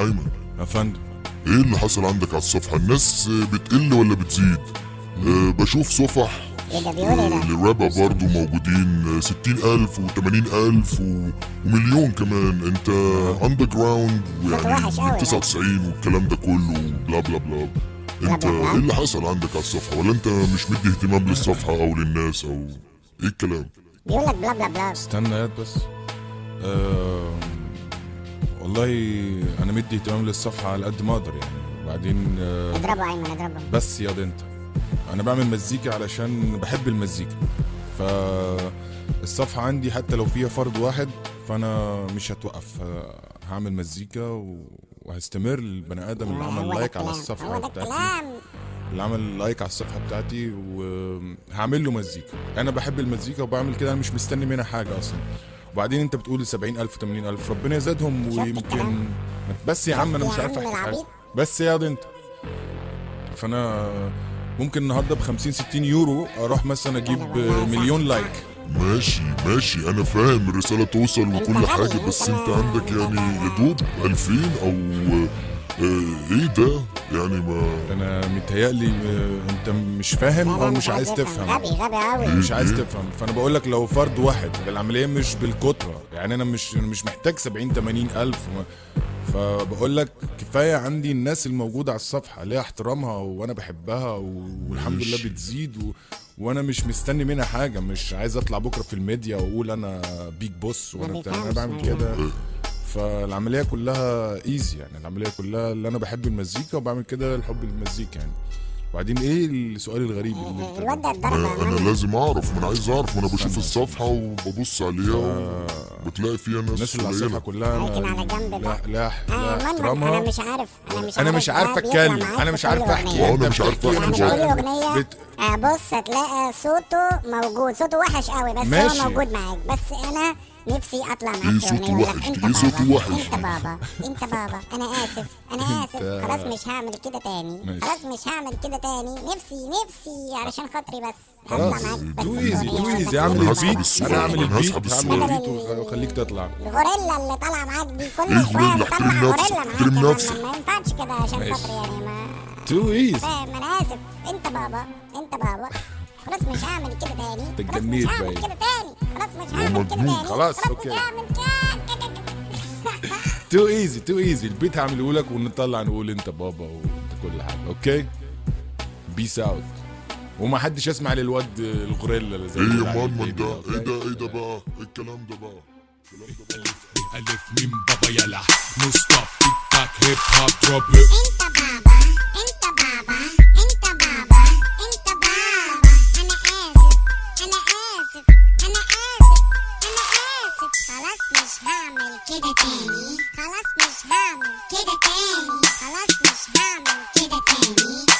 ايمن يا فندم. ايه اللي حصل عندك على الصفحة؟ الناس بتقل ولا بتزيد؟ بشوف صفح ايه ده بيقول ايه ده؟ للرابع برضو موجودين 60,000 و80,000 ومليون كمان. انت اندر جراوند وحش أوي ويعني 99 والكلام ده كله بلا بلا بلا. انت ايه اللي حصل عندك على الصفحة؟ ولا انت مش مدي اهتمام للصفحة او للناس او ايه الكلام؟ بيقول لك بلا بلا بلا. استنى يا بس. والله انا مدي اهتمام للصفحه على قد ما اقدر يعني. وبعدين اضربه ايمن اضربه. بس يا انت، انا بعمل مزيكا علشان بحب المزيكا، فالصفحه عندي حتى لو فيها فرد واحد فانا مش هتوقف، هعمل مزيكا وهستمر. البني ادم اللي عمل لايك على الصفحه بتاعتي، اللي عمل لايك على الصفحه بتاعتي، وهعمل له مزيكا. انا بحب المزيكا وبعمل كده، انا مش مستني منها حاجه اصلا. وبعدين انت بتقول 70,000 و80,000، ربنا يزيدهم ويمكن. بس يا عم انا مش عارف احكي حاجه، بس يا انت. فانا ممكن النهارده ب50 60 يورو اروح مثلا اجيب مليون لايك. ماشي ماشي، انا فاهم الرسالة توصل وكل حاجة، بس انت عندك يعني يدوب 2000 او ايه ده يعني؟ ما انا متهيألي انت مش فاهم او مش عايز تفهم. غبي قوي. مش عايز تفهم. فانا بقول لك لو فرد واحد، العمليه مش بالكتره يعني. انا مش محتاج 70 80 الف. فبقول لك كفايه عندي الناس الموجوده على الصفحه ليها احترامها وانا بحبها والحمد لله بتزيد وانا مش مستني منها حاجه. مش عايز اطلع بكره في الميديا واقول انا بيج بوس وانا بتاع. انا بعمل كده. فالعمليه كلها ايزي يعني. العمليه كلها اللي انا بحب المزيكا وبعمل كده الحب للمزيكا يعني. وبعدين ايه السؤال الغريب اللي انت الواد ده اتضرب. انا لازم اعرف، ما انا عايز اعرف. ما انا بشوف الصفحه وببص عليها وبتلاقي فيها ناس الناس اللي على الصفحه كلها لكن على جنب بقى. لا احترامها. انا مش عارف اتكلم. انا مش عارف احكي. وانا مش عارف احكي. يعني بقول اغنيه بص هتلاقي صوته موجود. صوته وحش قوي بس ماشي. هو موجود معاك. بس انا نفسي اطلع معاك ايه صوته وحش؟ ايه صوته وحش؟ انت بابا انا اسف خلاص مش هعمل كده تاني. ماشي. خلاص مش هعمل كده تاني. نفسي علشان خاطري بس خلاص. هطلع معاك. تو ايزي اعمل البيت. انا اعمل البيت وخليك تطلع. الغوريلا اللي طالعه معاك دي كل ايه شويه غوريلا؟ بتطلع احترم غوريلا نفسك. معاك. ما ينفعش كده عشان ماشي. خاطري يعني. ما تو ايزي. فاهم. انا اسف. انت بابا خلاص مش هعمل كده تاني. اتجنيت باين. خلاص مش هعمل كده تاني. خلاص اوكي. مش هعمل كده. تو ايزي. البيت هعمله لك ونطلع نقول انت بابا وانت كل حاجه. اوكي بيس اوت. وما حدش يسمع للواد الغوريلا اللي زي ايه يا مان ده؟ ايه ده بقى؟ الكلام ده بقى ألف من بابا يلا نو ستوب تيك تاك هيب هوب دروب. انت بابا انا اسف خلاص مش هعمل كده تاني.